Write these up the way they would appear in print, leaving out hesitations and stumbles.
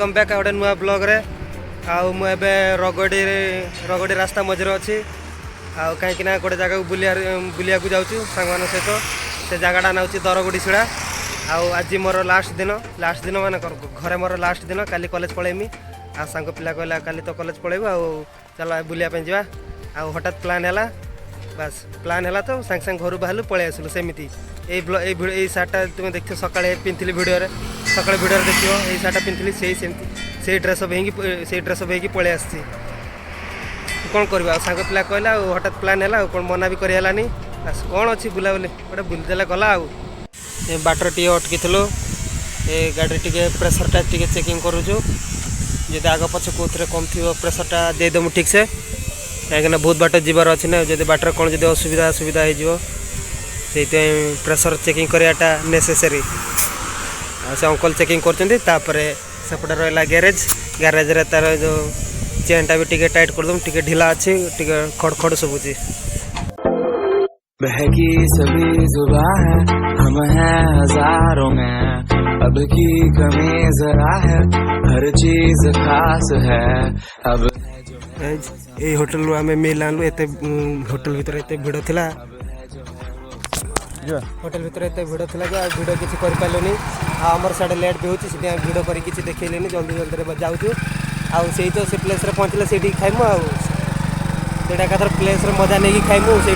welcome back गोटे नुआ blog रे आउ मु एबे रगड़ी रास्ता मझे अच्छी आउ कहीं गोटे जगह बुलिया को जाऊँ सांग मान सहित से जगटा नाऊँ दरगुड़ी सीढ़ा आउ आज मोर लास्ट दिन माने घरे मोर लास्ट दिन काली कॉलेज पलैमी आ सांग पिला कहला काली तो कॉलेज पलैबू आउ चल बुलिया जा आउ हठात प्लान है बस प्लान है तो सांग सांग घर बाहर पलि आसलु सेमती ये सार्टा तुम देख सका पिंधि भिडियो सका भिडियो देख ये सार्टा पिंधि से ड्रेस होगी पलि आसी कौन करवा सांग पिला कहला हठात प्लान है कौन मना भी करानी बस कौन अच्छी बुलाबुली गोटे बुलदेला गला बाटर टी अटकी ये गाड़ी टी प्रेसर टा टी चेकिंग करूँ जी आग पछ कौन कम थी प्रेसरटा देदेमु ठीक से कहीं बहुत बाट जीवार अच्छी ना जब बाटर कौन जो असुविधा हो प्रेसर चेकिंग कराटा नेसेसरी से अंकल चेकिंग कर सेपटे रहा ग्यारेज रे तार जो चेनटा भी टिके टाइट करदम टिके ढिला अच्छी टिके खड़ खड़ शुभुची बहकी सभी जुबां है हम हैं हजारों में अब की कमी जरा है हर चीज खास है अब ये होटल आम मिल आनलु एत होटल भीतर एत भिड़ थिला होटल भीतर एत भिड़ थिला भिड किसी करें आमर साढ़े लेट भी होती भिड कर किसी देखिए जल्दी जल्दी जाऊँ आउ से तो से प्लेस पहुँचले से खाइमु आउटा एकाथर प्लेस मजा नहीं खाइमु से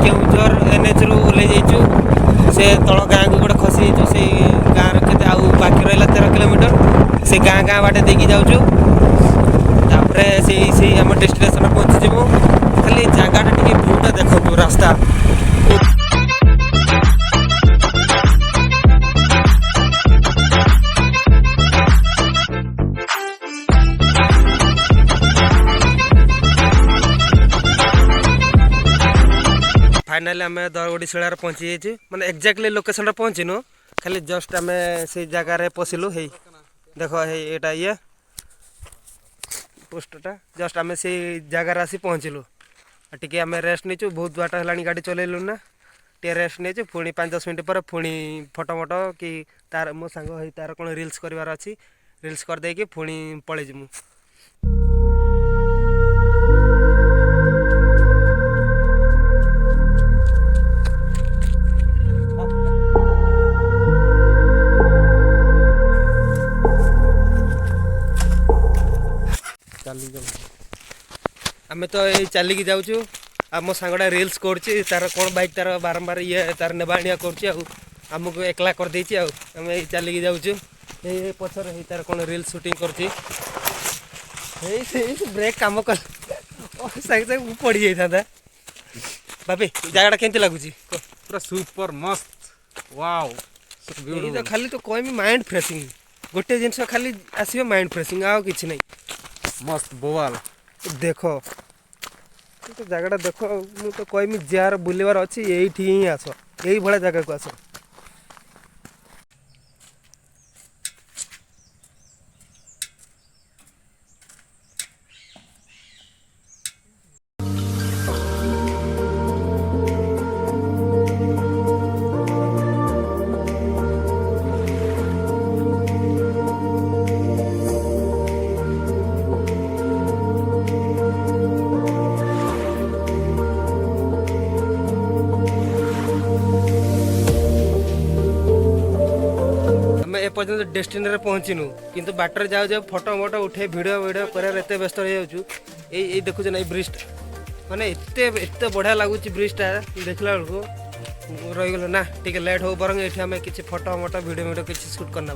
केउझर एनएच रु ओल्लै जाइचु से तल गाँ को गोटे खसी जाइचु से गाँव के आउ बाकी रहा 13 किलोमीटर से गाँ गाँ बाटे देकी जाऊँ तापर से आम डेस्टिनेशन पहुँचीजु खाली जगटा टी भ्यूटा देखु रास्ता फाइनाली आम दरगुड़ी शिलार पहुँची जाइए मैंने एक्जाक्टली लोकेशन पहुँचीनु खाली जस्ट आम से जगार पशिलु है देख यहाँ ये पोस्टरटा जस्ट आम से जगार आसी पहुँचलु टी आम रेस्ट नहीं बहुत बाट है गाड़ी चलैलु ना टे रेस्ट नहीं पुणी 5-10 मिनट पर पुणी फटो मटो कि तार मो सांग तार कौन रिल्स करार अच्छी रिल्स करदेकि पुणी पलैजिमु आम तो ये चलिकी जाऊँ आ मो सांगटा रिल्स करुच्ची तार कौन बाइक तार बारंबार ये तार नेबा आनिया करमको एकला कर देती आम चलिकी जाऊँ ये पचर तार कौन रिल्स शूटिंग कर ब्रेक काम कल सागे सागे पड़ी जाता बाबी जगह केमती लगुच पूरा सुपर मस्त वाओ तो खाली तो कहमी माइंड फ्रेशिंग गोटे जिनस खाली आसो माइंड फ्रेशिंग आउ कि नहीं मस्त बोवाल देखो तो जगह देख मुझे तो कहमी जार बुलवार अच्छी ये ही आस यही भाया जगह को आस पर्यटन डेस्टिनी पहुँचीनु किंतु बाटर जाऊ जाऊ फोटो मोटो उठे वीडियो कर व्यस्त हो जाऊँ ये देखुच ना ब्रिज माने एत बढ़िया लगुच ब्रिजटा देखला बेलू रहीगल ना टी लेट हो बर ये आम कि फोटो मोटो वीडियो किसी सुट करना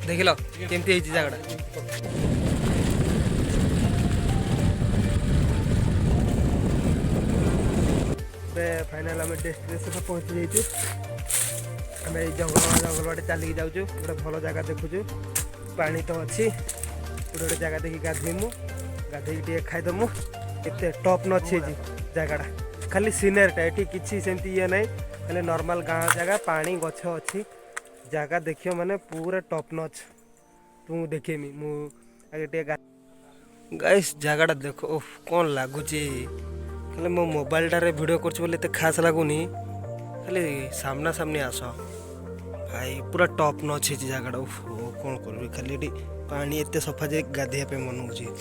देख लो केमती जगह फाइनाल आम डेस्टिनेशन पहुँची जाइए आम जंगल बाटे चलिकी जाऊँ गोटे भल जगह देखुचु पानी तो अच्छी गोटे जगह देखी गाधेमु गाधे खाईदमु एत टप नच जगह खाली सीनरीटा ये किसी सेमती ये ना खाली नॉर्मल गाँ जगह पानी गछ अच्छी जगह देखियो माने पूरा टप नच तुमको देखेमी मुझे गाइस जगहटा देखो कौन लगुच खाली मो मोबाइल टारे वीडियो कर खास लगुनि खाली सामना सामने आस भाई पूरा टॉप नॉच है जगह कौन कर खाली ये पानी एत सफा जे गाधे मन हो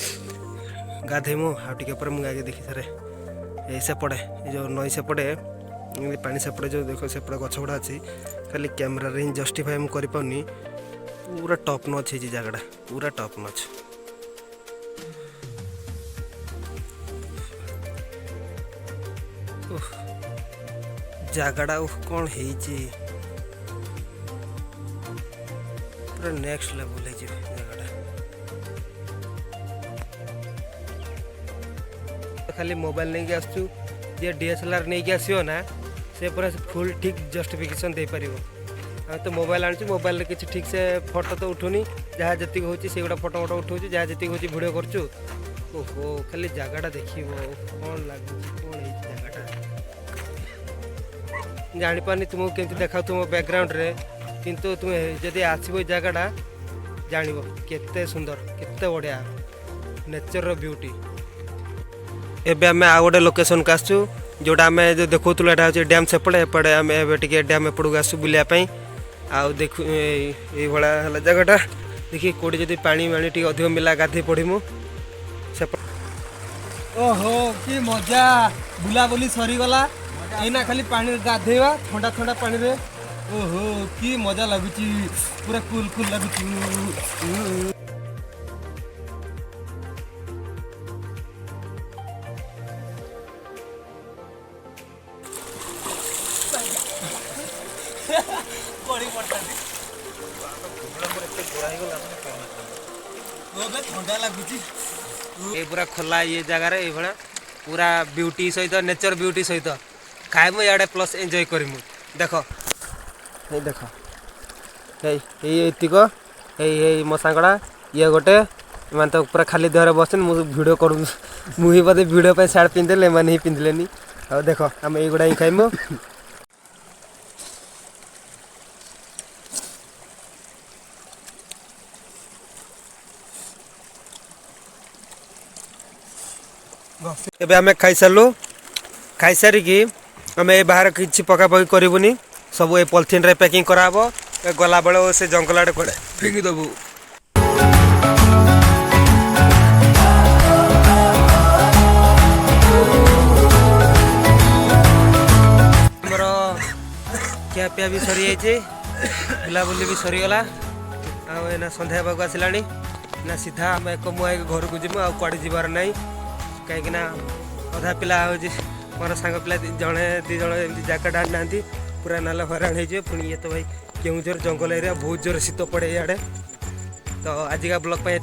गाधेमु हाँ टे पर मुझे देखी सारे ये सेपटे ये जो नई सेपटे पानी सेपटे जो देख सेपटे गछ गुड़ा अच्छी खाली कैमेरा हिं जस्टिफाए मुझे करनी पूरा टॉप नॉच है जगह पूरा टॉप नॉच जगह कौन है पूरा नेक्स्ट लेवल है जगह खाली मोबाइल नहीं कि आसु जे DSLR नहीं कि आसो ना से पूरा फुल ठीक जस्टिफिकेशन दे पार तो मोबाइल आनी मोबाइल किसी ठीक से फोटो तो उठुनी जहाँ जी हो फोटो फोटो उठाऊ जहाँ जी हो भिडियो करूँ ओहो खाली जगह देखिए कौन लगुच कौन है जगह जापानी तुमको केमती देखा तुम बैकग्राउंड रे किंतु तुम्हें जदि आसो जगह जान केते सुंदर केते बढ़िया नेचर ब्यूटी एबे आम आ गए लोकेशन को आसु जोटा आम जो देखो यहाँ हूँ डैम सेपटे एपटे आम ए डैम एपटू आसु बुलायापी आउ देखु ये जगहटा देखिए कौटी जब पानी माणी टी अधिक मिला गाधे पड़मु ओहो कि मजा बुलाबुली सरीगला एना खाली पानी गाधेवा ठंडा ठंडा पानी रे ओहो कि मजा लगुच पूरा कूल कूल लगुच ठंडा लगुच ये पूरा खोला ये जगार ये पूरा ब्यूटी सहित नेचर ब्यूटी सहित खाइमु इे प्लस एंजॉय करमु देख ये देख येतिक मो सांगड़ा ये गोटे मैंने तो पूरा खाली देहरे बस मुझे भिड कर मुझे बोधे भिड पर सार्ट पिंधले मैंने ही पिंधले और देख आम युड़ा ही खाइमु एबे आमे खाई सारू खाई सारिकी आम ये बाहर किसी पकापकी करूनी सब ये पॉलिथिन रे पैकिंग कराब गला बेले से जंगल आड़े कड़े फिंगी देबू मोर खिया पिया भी सरी जाइए बुलाबुली भी सरीगला आना सन्ध्या पाक आसला ना सीधा आम एक मुआ घर को जीमु आ कड़े जीवार नहीं कहीं अधा पिला हूँ मोर सांग पिला जड़े दी जन एमती जैकेट आनी ना पूरा नाला हराण हो पुणी ये तो भाई केउझर जंगल एरिया बहुत जोर शीत पड़े इे तो आजिका ब्लॉग ये